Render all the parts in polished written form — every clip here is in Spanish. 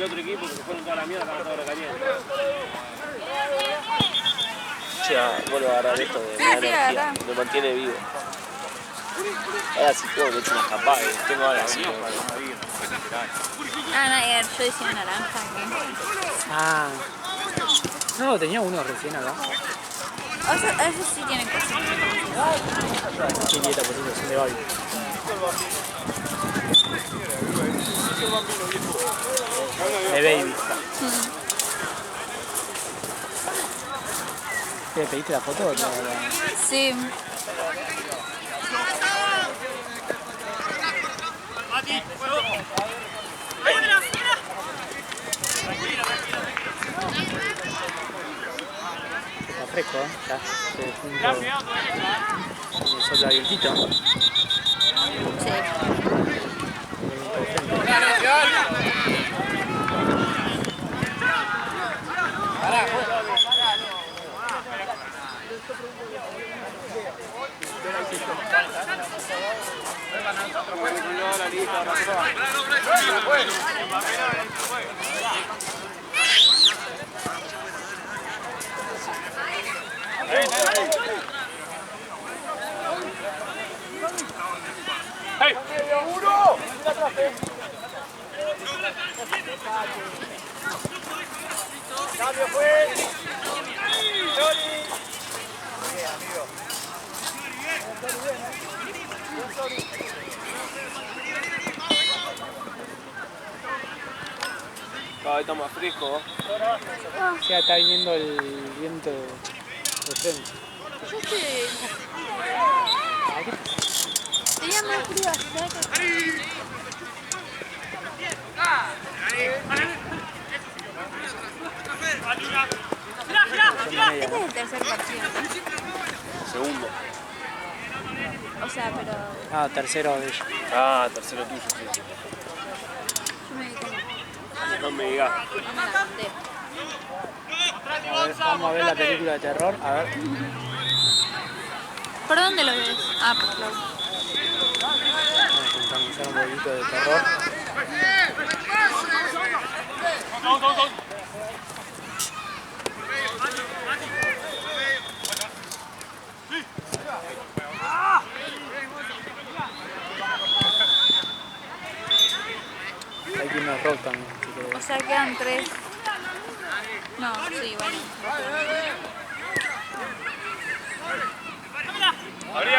otro equipo que se fueron toda la mierda, estaban todos recalientes. Ya, vuelvo a agarrar esto de la energía, me mantiene vivo. Ahora sí puedo, me echo una escapada, tengo ganas así. Ah, no, yo decía naranja. Ah. No, tenía uno recién acá. O sea, esos sí tienen cosas. Sí, dieta, por eso, son de Babi. De Baby. ¿Te pediste la foto o no? Sí. Está fresco, ¿eh? Ya se junto con el sol abiertito. Sí. Cambio fue. Cada vez está más fresco. Ya está viniendo el viento de frente. Yo estoy... Tenía más frío ayer. Este es el tercer partido. Segundo. O sea, pero... Ah, tercero de ellos. Ah, tercero tuyo, sí. Yo me di cuenta. No me digas. No me la conté. A ver, vamos a ver la película de terror. A ver. ¿Por dónde lo ves? Ah, por Cloud. Vamos a intentar un poquito de terror. Ahí tiene rock también. O sea, quedan 3. No, sí, bueno. Abrí.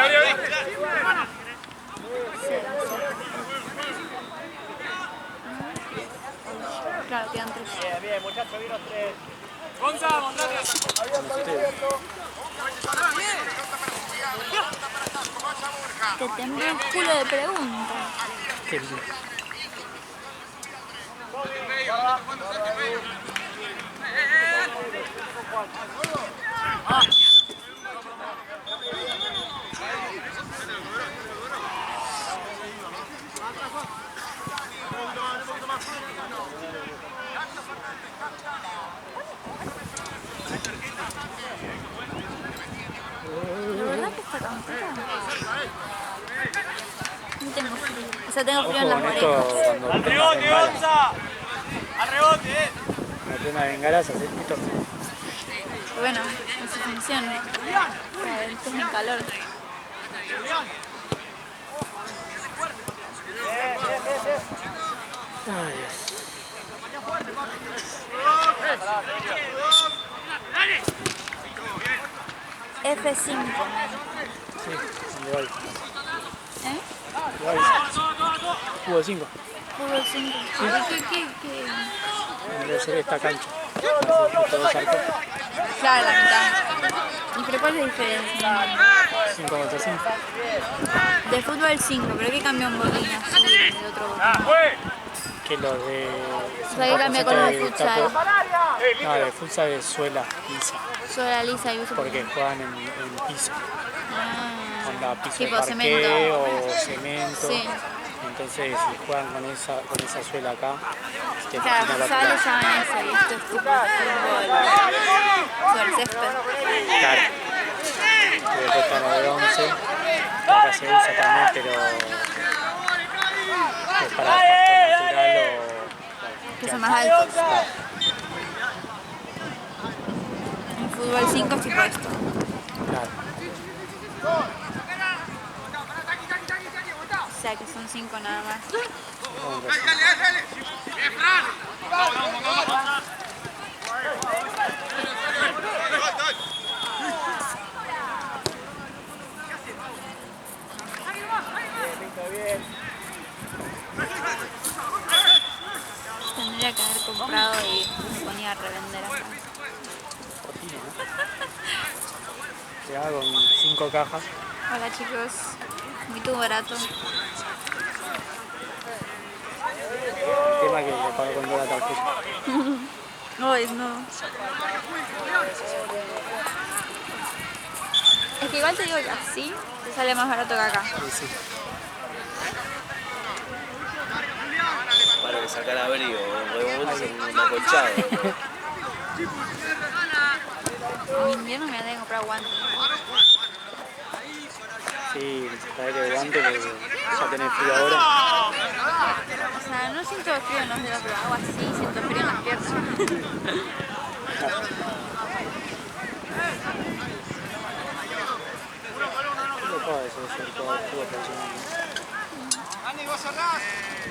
Claro, quedan 3. Bien, muchachos, vi los 3. Gonza, montate. Te temblé el culo de preguntas. Qué lindo. ¿De verdad que está tan fría? No tengo frío. O sea, tengo frío en las Ojo con esto orejas. cuando Al tomas rebote, bengalas. Gonza. Al rebote, Cuando tomas bengalas, haces esto. Bueno, eso funciona. Para el en calor. Ay, Dios. F5. Sí, ¿dónde va? ¿Eh? Fútbol 5. Fútbol 5. ¿Qué? Debe ser esta cancha. Así, justo dos arcos. Claro, la mitad. ¿Y pero cuál es la diferencia? 5 contra 5. De fútbol 5, pero que cambió un botín así del otro botín. Que los de... O sea, que cambia con los de futsal. No, de futsal es suela lisa. Sola lisa y uso. Porque juegan en piso. Ah, Onda piso tipo de parqué cemento. o cemento. Sí. Entonces, si juegan con esa suela acá, te Claro, patina la futsal le pelota. llaman eso y esto es tipo fútbol sobre el césped. Claro. Y después está la de 11, que acá se usa también, pero es para pasto natural o que son más altos. En fútbol 5 es tipo esto. Claro. O sea que son 5 nada más. Tendría que haber comprado y me ponía a revender acá. Cocina, ¿no? Se haga con 5 cajas. Hola chicos, muy barato. El tema que le pago con toda la tarjeta. No, no. Es que igual te digo que así te sale más barato que acá. Sí, sí. Para que sacar abrigo, un acolchado. En invierno me voy a comprar guantes. Sí, traete el guante porque ya tenés frío ahora. O sea, no siento frío en los dedos, pero hago así, siento frío en las piernas. No puedo decir eso, todo estuvo presionando.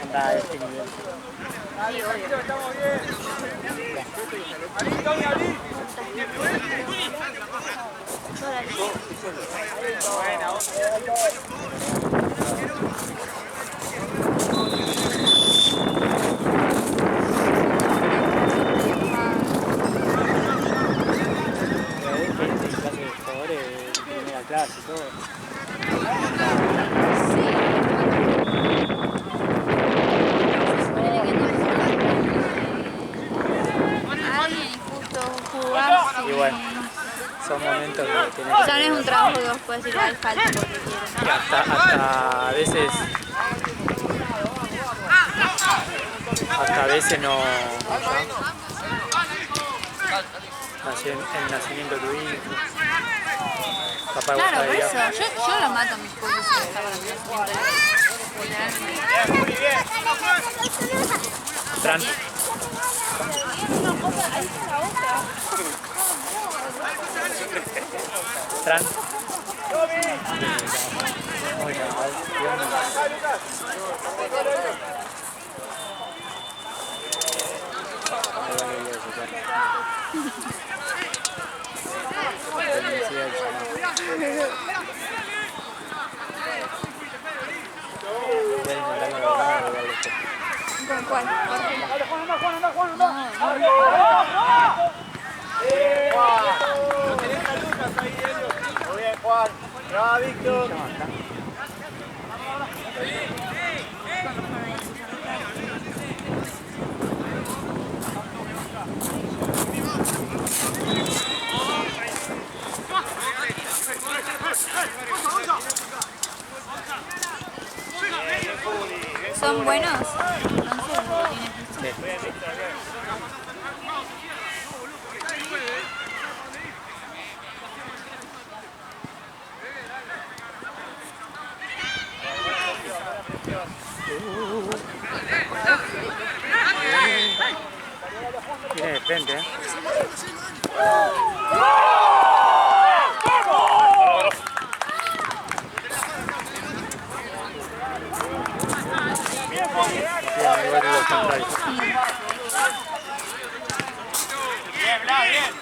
Anda a este nivel. Sí, obvio. Clase de jugadores de primera clase y todo. Alguien justo jugar Y bueno, son momentos que tenés o sea, no es un trabajo que vos puedes ir al falta porque quieres. que hasta a veces no nació el nacimiento de tu hijo. Papá Claro, por gustaría. eso. Yo lo mato a mis cosas si está para el nacimiento. Tran. Tran. Muy ¿Con cuál? Muy bien, Juan. Bravo, Víctor. ¿Son buenos? Entonces, tienes que... Viene de frente, ¿eh? Igual que los contrarios. Bien, Blas, bien.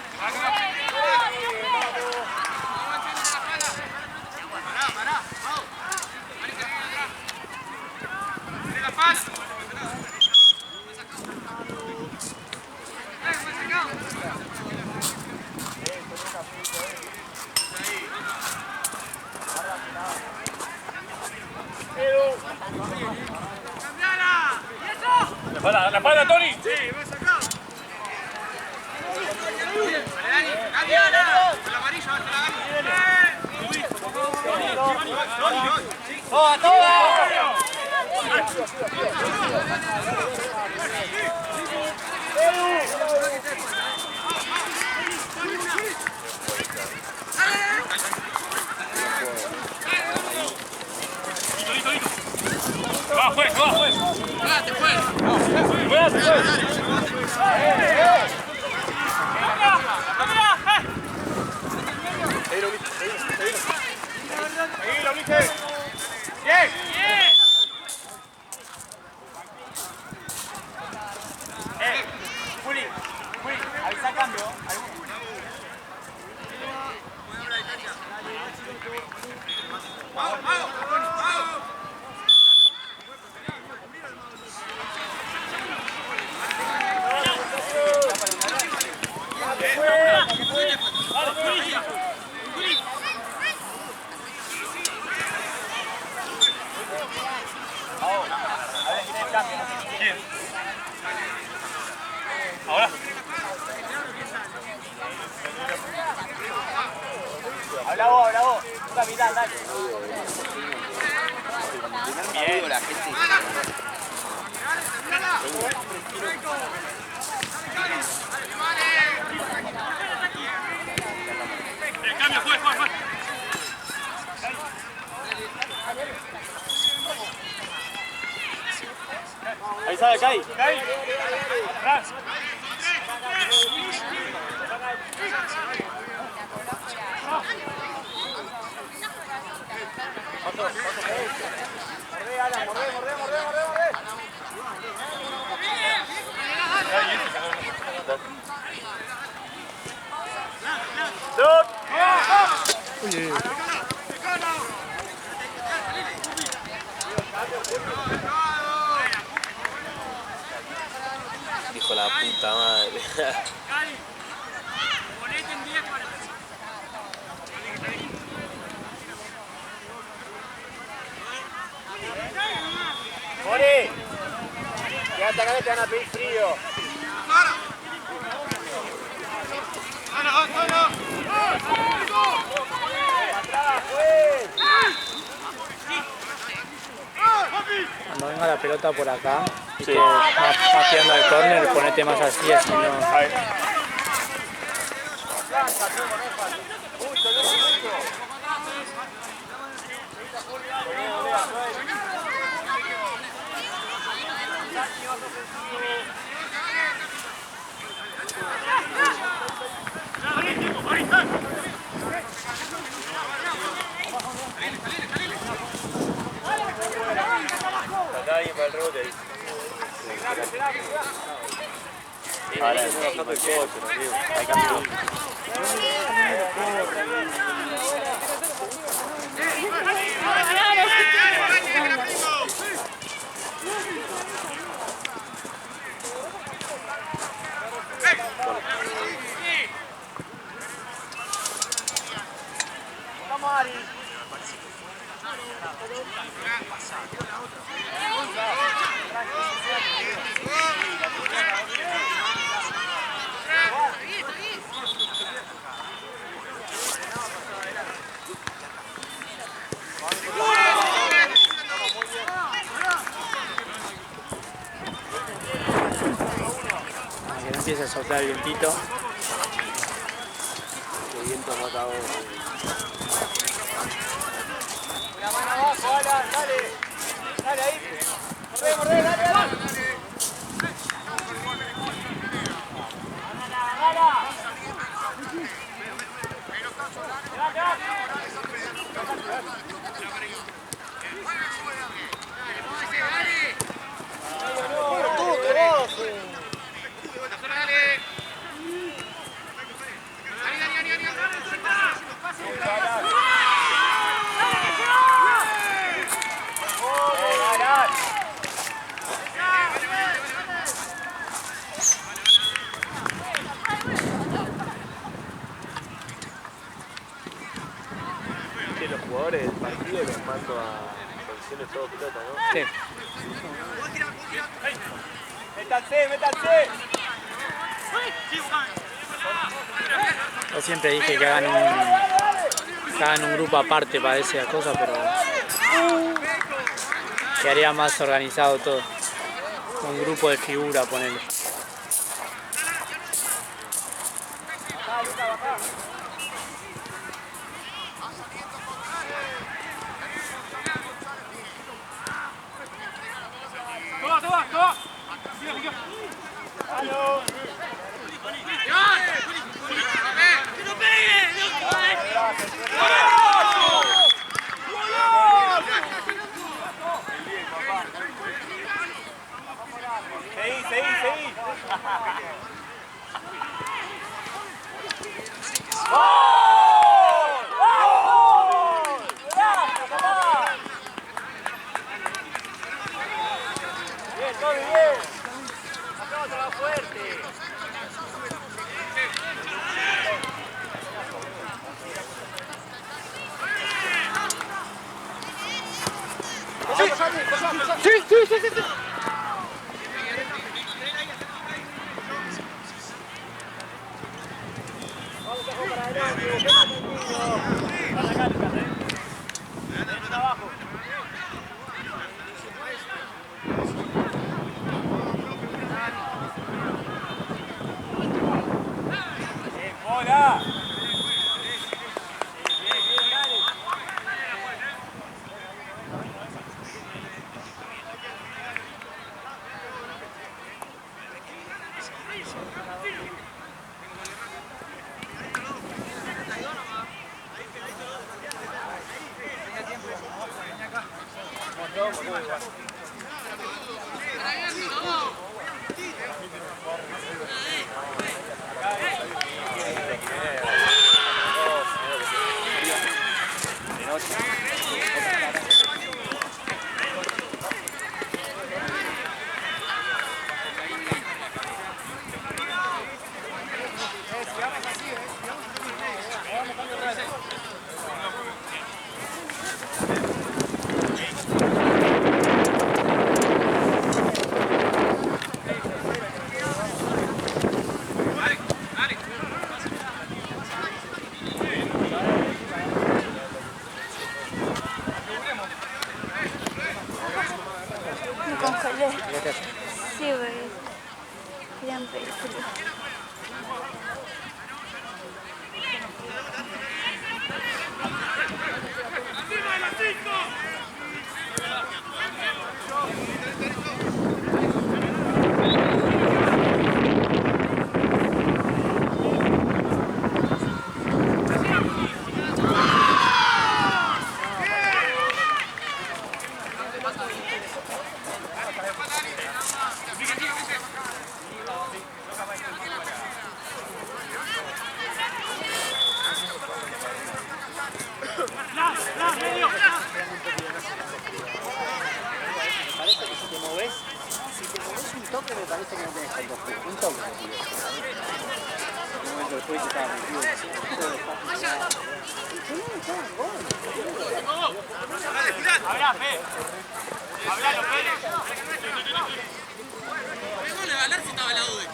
La espalda, Tony. Sí, vas acá. ¡Toda, toda! Va, juez, va, juez. ¡Cuídate, juez! ¡Cuídate, juez! Habla vos. Un capitán, dale. Bien. La gente. Cambio, juez. Ahí sale, Kai. Atrás. Hijo de la puta madre. Mori, quédate acá que te van a pedir frío. Cuando venga la pelota por acá y que vas tirando al córner, ponete más así, así no. Acá hay para el rebote ahí. Ahora es bajando el coche, tío. Hay cambio. Que no empiece a soplar el vientito. El viento ha matado. Una mano abajo, Alan, dale. Dale ahí. Mordé, dale. Que los jugadores del partido los mando a posiciones todo pelota, ¿no? Sí. Métanse. Yo siempre dije que hagan un grupo aparte para esas cosas, pero quedaría más organizado todo. Un grupo de figura, ponele. Toma. Seguí. Bien, Toby, bien. Acá más fuerte. Sí. Vamos a jugar para adelante. ¡Hola! Me congelé. Sí, güey. Querían películas. Habla, Fe. Hablalo, Pérez. ¿Cómo le va a hablar si estaba al lado de él?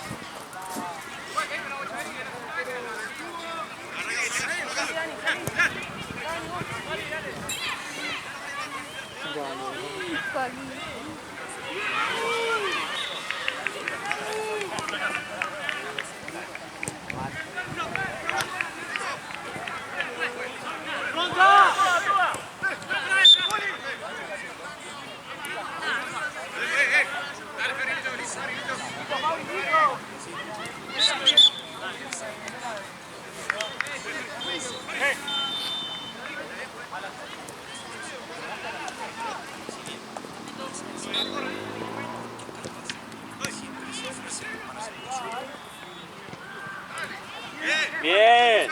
Bien.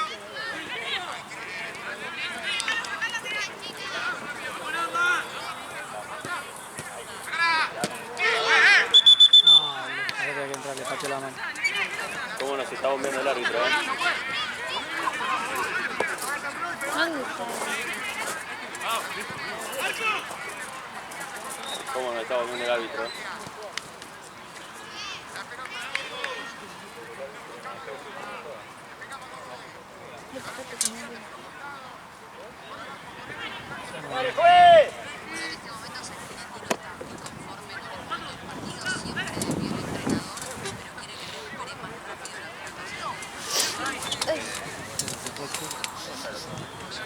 Ahora que entrar, le pateó la mano. ¿Cómo nos está bombeando el árbitro? ¿Dónde está? ¿Cómo nos está bombeando el árbitro? ¡Dale, juez!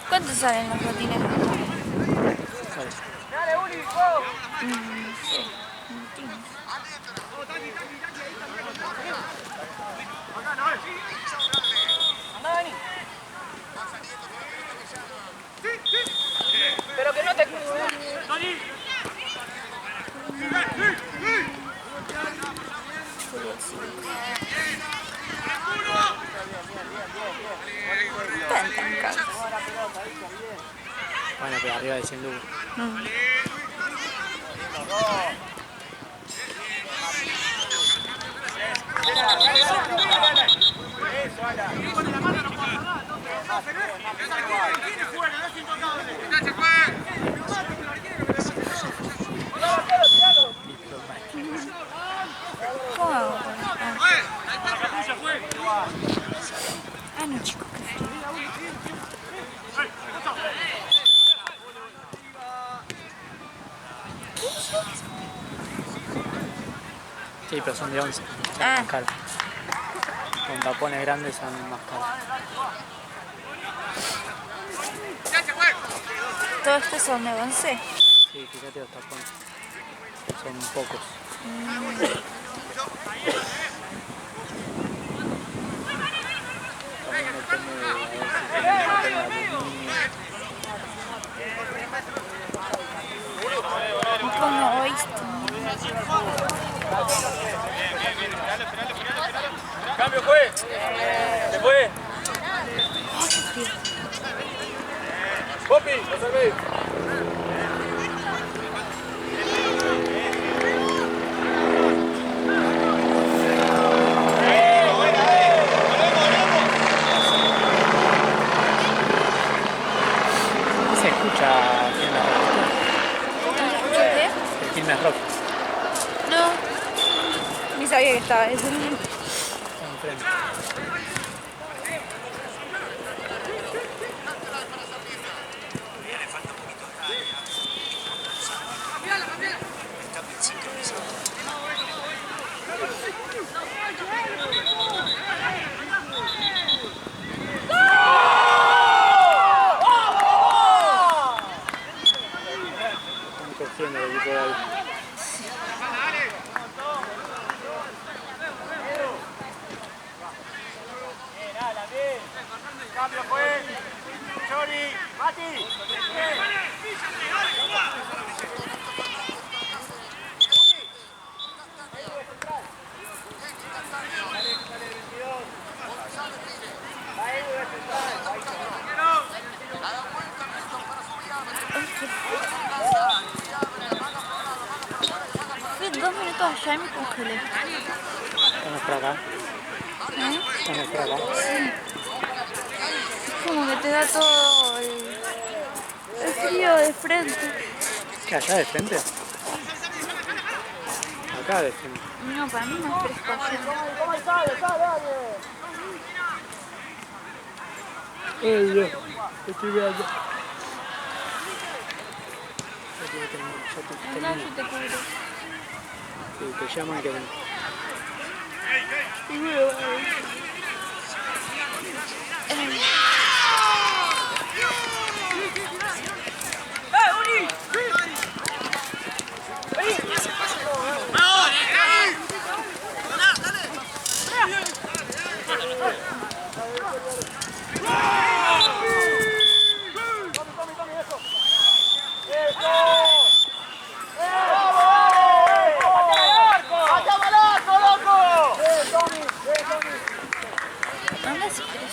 ¿Cuánto salen los botines? ¡Dale, Uli, go! Sí, no entiendo. Andá, Dani. Pero que no te... ¡Dani! Están tan caros. Bueno, pero arriba de 100 lucas. Eso, Ala. Con la mano no puedo hablar. ¿Quién es fuera? No es intocable. ¿Cómo hago con esto? Ah, no, chicos. Sí, pero son de 11, son Ah. más caros. Con tapones grandes son más caros. ¿Todos estos son de 11? Sí, fíjate los tapones. Son pocos. También depende de a ver si tienen papel de aluminio. Como oíste. Cambio, juez. ¿Se puede? Popi, lo serví. Se escucha Quilmes Rock. ¿Qué? El Quilmes Rock. No. Ni sabía que estaba eso. Enfrente. Están cogiendo el equipo de ahí. Cambio, juez. Chori, Mati. Fui 2 minutos allá y me congelé. Estamos por acá. ¿Eh? Estamos por acá. Es como que te da todo el frío de frente. ¿Qué, allá de frente? Acá de frente. No, para mí no es fresco allá. Ay, Dios. Estoy mirando. Anda, yo te cubro. Sí, te llaman que ven. Anda si quieres.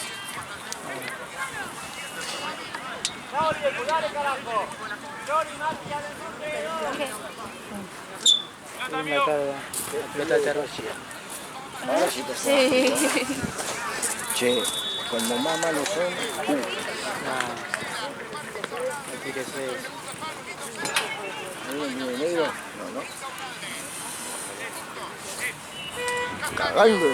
¿Qué? Linda tarde. La pelota de terror. Ahora sí te suena. Sí. Che, cuando más malos son, No. No tires eso. ¿Viene negro? No, no. Cagando.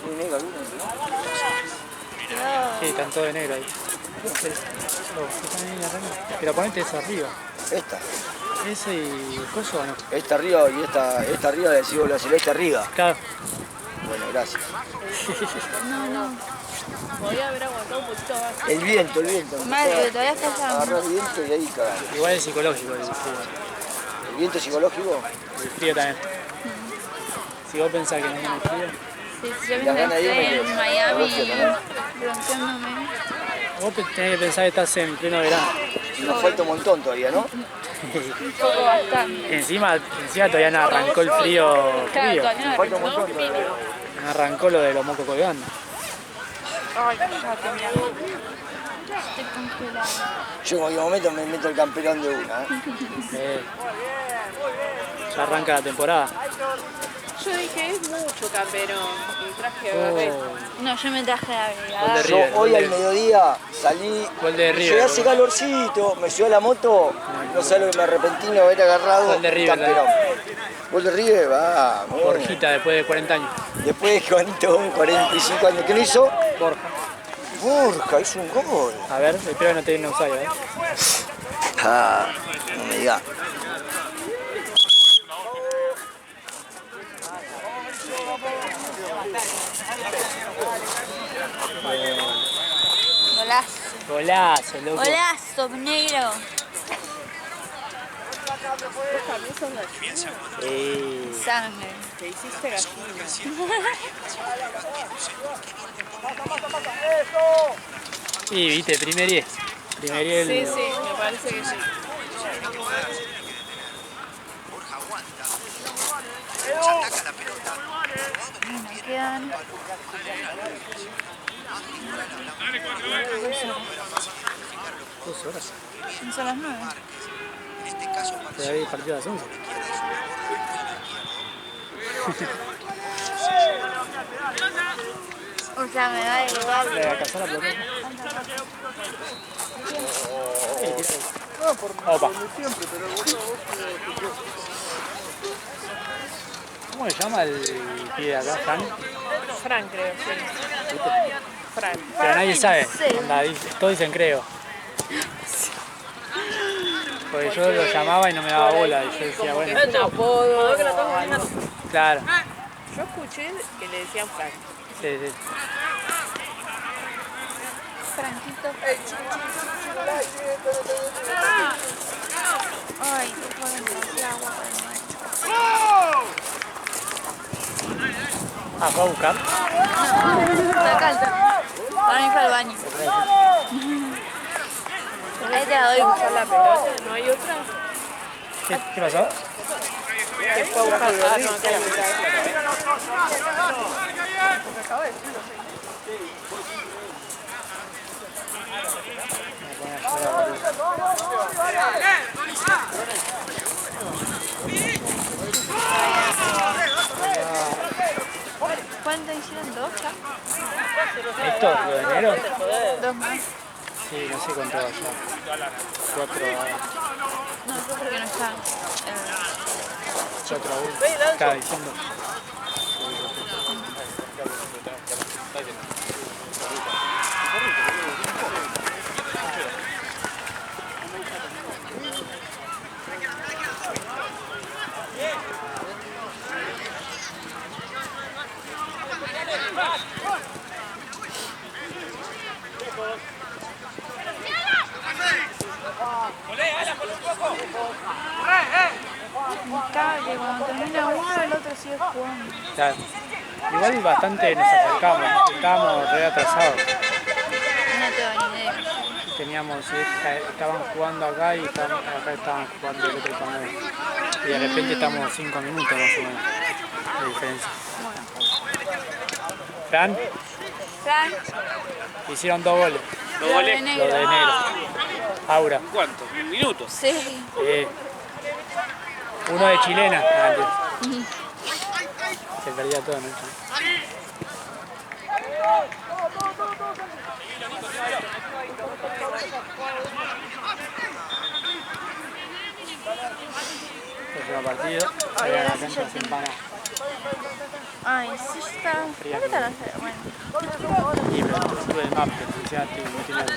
¿Viene negro alguno? Sí, están todos de negro ahí. Pero ponete esa arriba. Esta. ¿Ese y el coso o no? Esta arriba y esta arriba le decimos la celeste arriba. Claro. Bueno, gracias. No. Podría haber aguantado un poquito más. El viento. Madre, que todavía está Agarró allá. el viento y ahí cagaron. Igual es psicológico el frío. ¿El viento psicológico? El frío también. Si vos pensás que no tiene frío, Sí, si yo Las misma ganas de irme estoy en que- Miami ¿no? bronceándome. vos tenés que pensar que estás en pleno verano. Nos falta un montón todavía, ¿no? Un poco bastante. Encima todavía no arrancó el frío. Claro, todavía no Falta un montón todavía. No arrancó lo de los mocos colgando. Ay, cállate, mira. Estoy congelada. Yo en cualquier momento me meto el campeón de una. Ya arranca la temporada. Yo dije, es mucho camperón. Y traje agarré. No, yo me traje la Gol de brigada. Yo River, hoy gol al de- mediodía salí, Gol de River, llegué, hace gol. calorcito, me subí a la moto, no sé lo que me arrepentí de haber agarrado Gol de River, camperón. Gol de River, vamos. Borjita después de 40 años. Después de cuánto, 45 años. ¿Quién lo hizo? Borja. Borja, hizo un gol. A ver, espero que no te den offside, ¿eh? Ah, no me digas. Golazo. Golazo, loco. Golazo, negro. Sangre. Te hiciste gallina. Y viste, primerí. Primerí el... Sí, sí, me parece que sí. Bueno, quedan... Dos horas. Son las 9. Todavía hay partido a las 11. O sea, me da igual. ¿Le va a cazar la pelota? Opa. ¿Cómo se llama el pibe de acá, Fran? Fran, creo, sí. Fran. Pero nadie sabe. Sí. Onda, todos dicen creo. Porque yo lo llamaba y no me daba bola. Y yo decía, bueno. Es un apodo. Claro. Yo escuché que le decían Fran. Sí, sí. Franquito. Ay, qué joder, el agua. Ah, ¿fue a buscar? Está calta. Ahora ir al baño. Ahí te la doy. ¿Buscar la pelota? ¿No hay otra? ¿Qué pasó? Que fue a buscar. Ah, no, acá ¿Cuánto hicieron? ¿Dos ya? ¿Esto? ¿Lo de enero? Dos más. Sí, no sé cuánto va ya. 4 No, yo creo que no está. 4 a 1. Estaba diciendo. Claro, que cuando termina uno, el otro sigue jugando. Claro. Igual bastante nos acercamos, estábamos re atrasados. No tengo ni idea. Teníamos, estaban jugando acá y acá estaban jugando el otro torneo. Y de repente estamos 5 minutos más o menos de diferencia. Fran, Fran, hicieron 2 goles. lo de Lo de negro. negro. Aura. ¿Cuánto? ¿Un minuto? Sí. Uno de chilena antes. Se perdía todo, ¿no? Próximo partido, salía a la cancha sin pana. Ay, sí, está. ¿Por qué está la sede? Bueno. Y pero tuve el map, que encima no tiene el...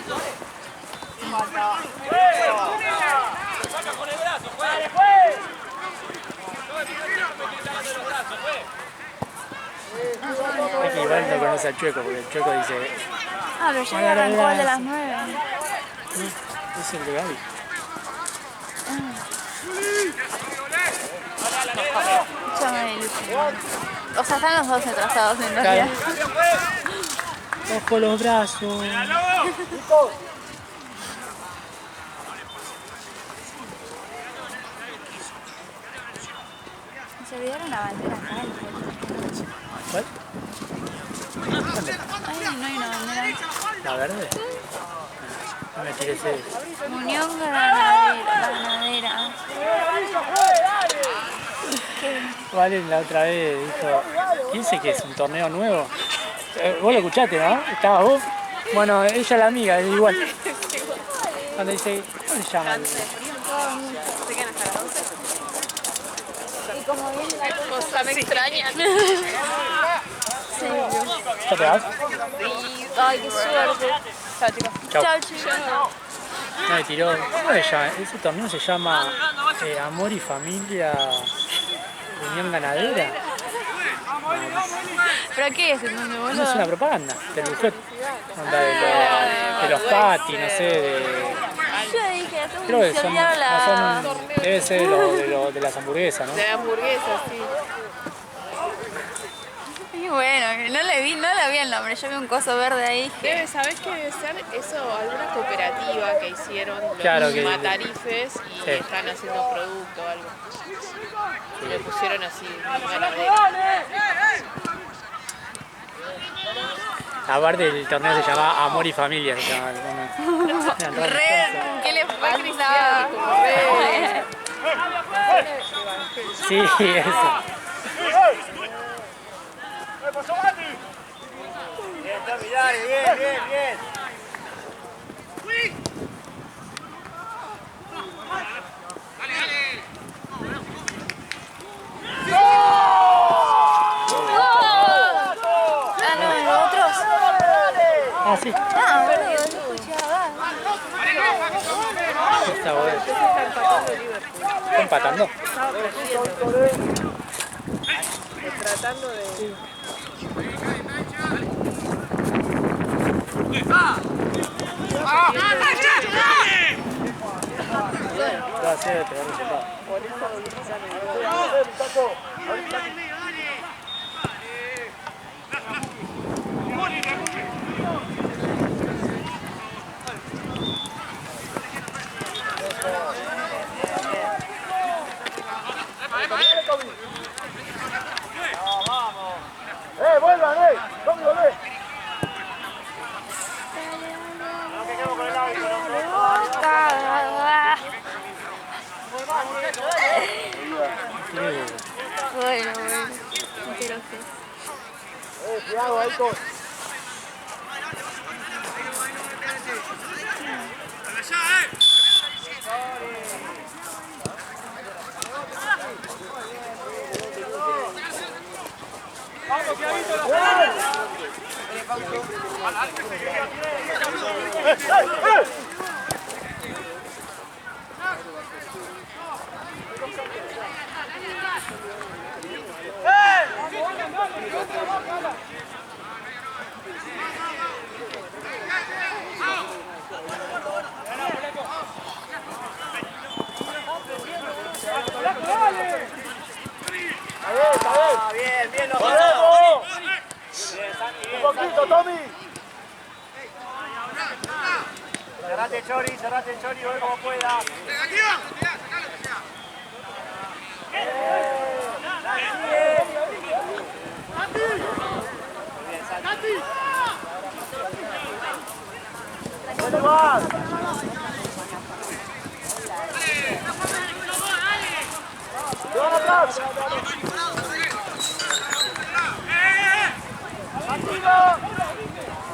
Es que igual no conoce al Chueco, porque el Chueco dice... Ah, pero ya arrancó el de las 9. Es el de Gaby. Ya me ilusioné. O sea, están los dos atrasados en realidad. Ojo los brazos. Se olvidaron la bandera acá. ¿Cuál? Ay, no hay una bandera. ¿La verde? No me tires eso. Unión Ganadera. Valen la otra vez dijo, ¿quién dice que es un torneo nuevo? Vos lo escuchaste, ¿no? ¿Estabas vos? Bueno, ella la amiga, es igual. Cuando dice, ¿cómo se llama? ¿Se quedan hasta las 12? Y como viene la Cosa me extraña. serio. ¿Ya te vas? Sí. Ay, qué suerte. Chao, chicos. Chao. Chao, chicos. No, me tiró. ¿Cómo se llama? Ese torneo se llama Amor y Familia Unión Ganadera. ¿Pero qué es? ¿Dónde Eso es una propaganda del buffet. Onda de los patis, no sé, de. Yo dije, Creo que se son, olvidaron la... no son debe ser de las hamburguesas, ¿no? De hamburguesas, sí. Y bueno, no le vi el nombre, yo vi un coso verde ahí. ¿Sabés qué debe ser? Eso, alguna cooperativa que hicieron los Claro que- matarifes y Sí. están haciendo producto o algo. Y le pusieron así, ganadera. Aparte el torneo se llama Amor y Familia, se llama. ¿Qué le fue Cristiano, como Sí, eso. Bien. Ah, sí. Ah, boludo, no escuchaba. Está bueno. ¿Está empatando? Tratando de... Va a ser pegar resultado. Vuelvan, Tommy, volvé. No, que quedemos con el árbitro. Bueno, pero qué. Cuidado, ahí con. Vamos, Tiaguito, Bien, nos vamos. Un poquito, Tommy. Cerrate el Chori, ve como pueda. ¿Dónde vas? ¡Te van atrás!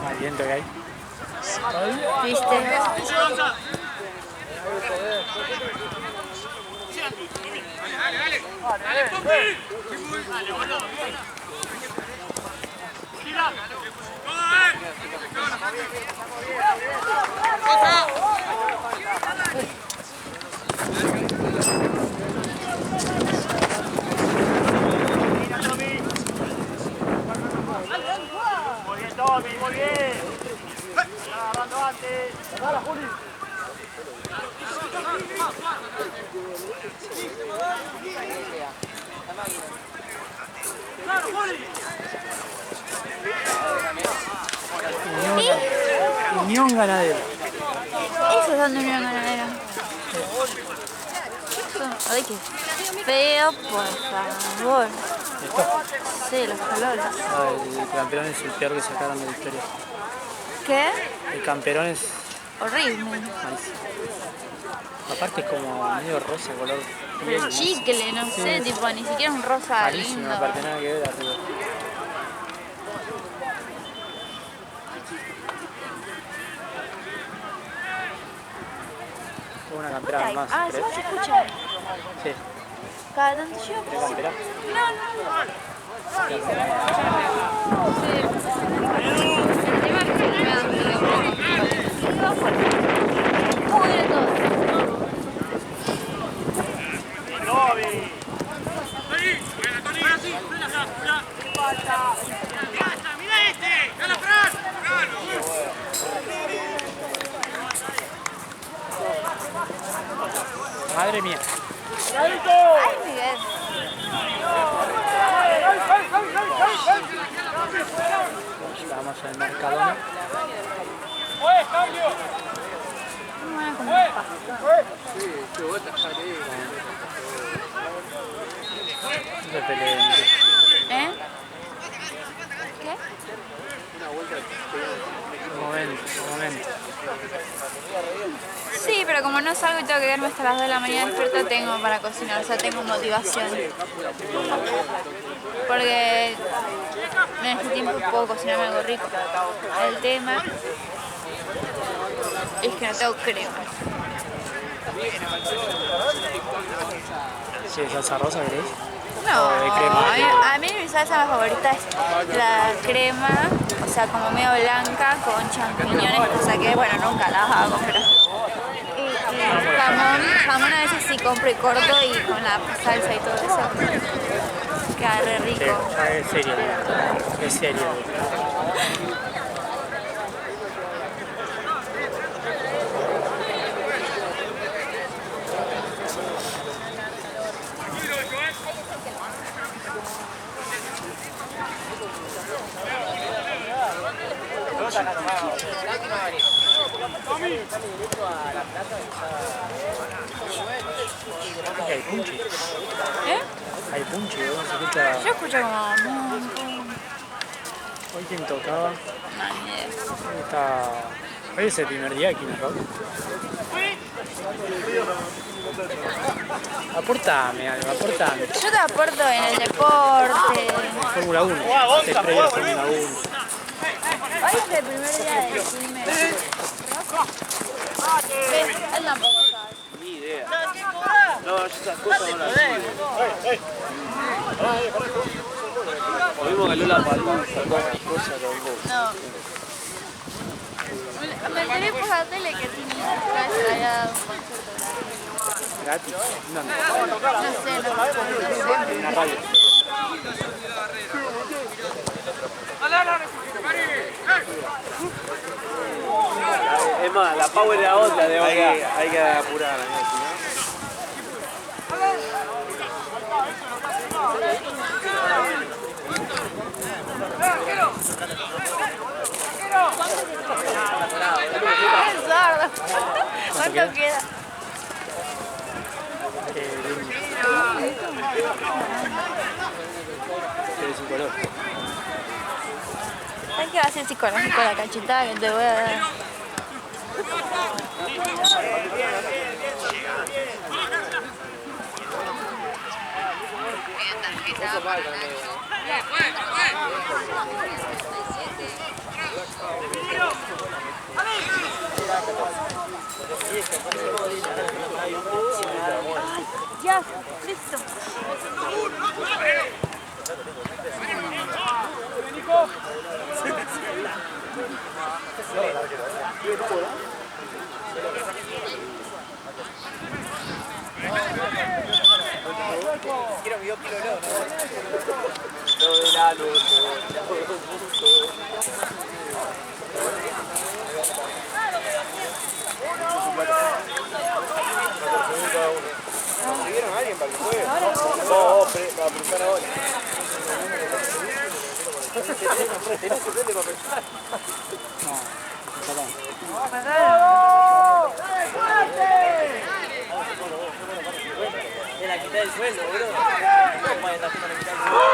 Más viento que hay. ¿Viste? Muy bien, Tommy, muy bien. Está agarrando antes. Agarra, Juli. Unión Ganadera. Esos son de Unión Ganadera. Ay, qué feo, por favor. Sí, los colores. El campeón es el peor que sacaron de la historia. ¿Qué? El campeón es Horrible. malísimo. Aparte es como medio rosa, color piel. Chicle, no sé, tipo, ni siquiera un rosa Malísimo, lindo. aparte nada que ver arriba. Una campera más, Ah, ¿crees? ¿sí se escucha? Sí. Cada tanto yo. ¿Querés campera? No. Madre mía. Ay, Miguel. Estamos en el Mercadona. No van a comer pasta. De pelea. ¿Eh? ¿Qué? Un momento. Sí, pero como no salgo y tengo que quedarme hasta las 2 de la mañana despierta, tengo para cocinar, o sea, tengo motivación. Porque en este tiempo puedo cocinarme algo rico. El tema es que no tengo crema. Sí, salsa rosa, ¿querés? No, de crema. a mí mi salsa más favorita es la crema, o sea, como medio blanca con champiñones, cosa que, bueno, nunca las hago, pero... Y jamón a veces sí compro y corto y con la salsa y todo eso queda re Sí, rico. es serio. Hay punchi. ¿Eh? Hay punchi, ¿no? Se escucha. Yo escucho como... Hoy quién tocaba. No, ni idea. Hoy está. Hoy es el primer día aquí en el rock. Aportame algo, aportame. Yo te aporto en el deporte. Fórmula 1. Te estrella Fórmula 1. Hoy es el primer día del primer. ¿Ves? Él tampoco sabe. Ni idea. No, yo esas cosas no las sigo. Lo mismo que Lola Palma sacó unas cosas con vos. No. Me enteré por la tele que Tini se había dado un concierto Gratis. ¿Dónde? gratis. No sé. En la radio. Es más, la power era otra de hoy. Hay que apurar. ¡Qué sordo! ¿Cuánto queda? Es psicológico. ¿Sabes qué va a ser psicológico la cachetada que te voy a dar? Ya, listo. ¿Consiguieron a alguien para que juegue? No, para pensar ahora. ¿Tenés suplente para pensar? Es la quita del sueldo, boludo. ¿Cómo está haciendo la quita del sueldo?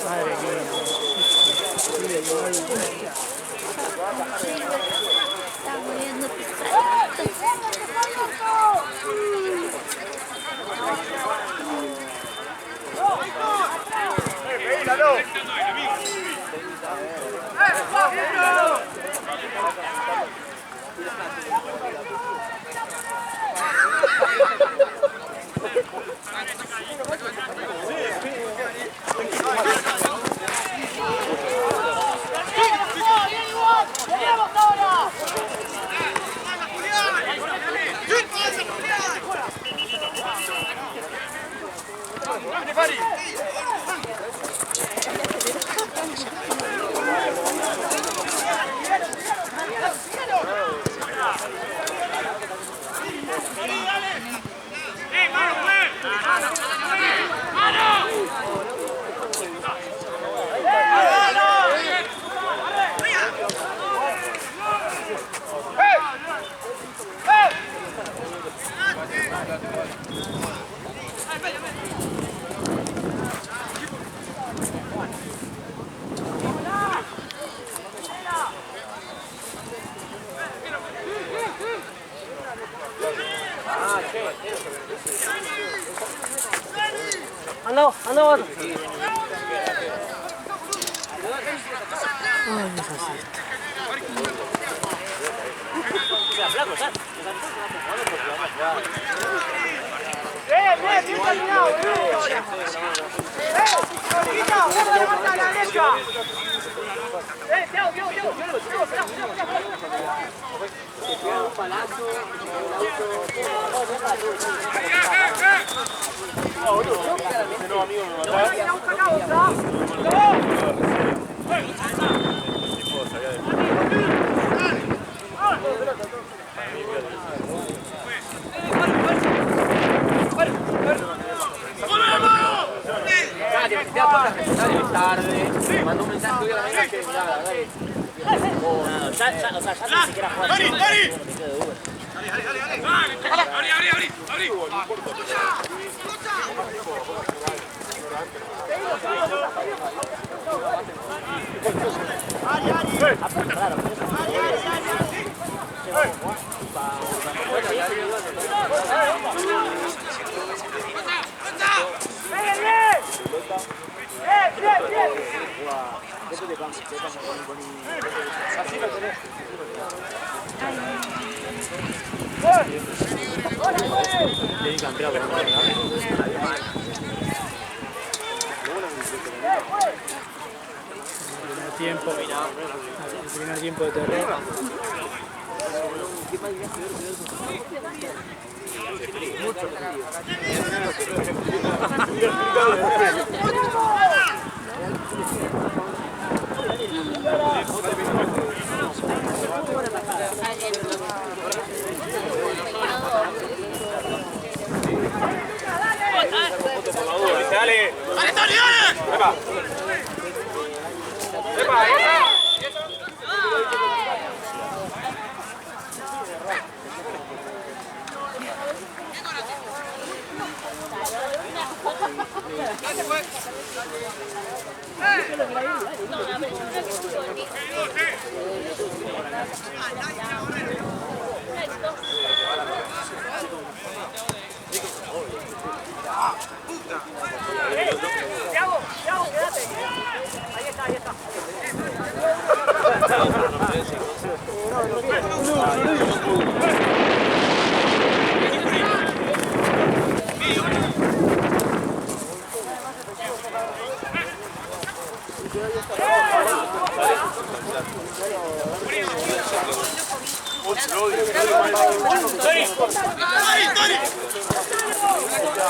Madre mía. Está muriendo Anda, anda, anda. Ay, esa siesta. Bien, bien terminado, boludo. Quita, uno levanta a la derecha. Tiago, tarde, mandó un mensaje hoy a la mañana que miraba, dale. O sea, ya ni siquiera juega. ¡Dale! ¡Abrí! El primer tiempo de terror. ¡Dale, Tony, dale! Tiago, quédate. Ahí está.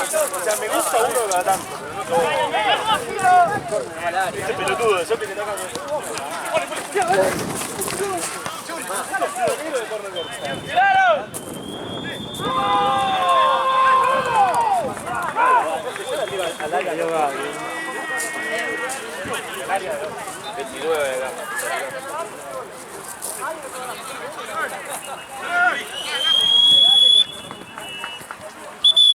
O sea, me gusta uno cada tanto, pero no todo. Este pelotudo, yo que te toca al área yo va. 29 de acá.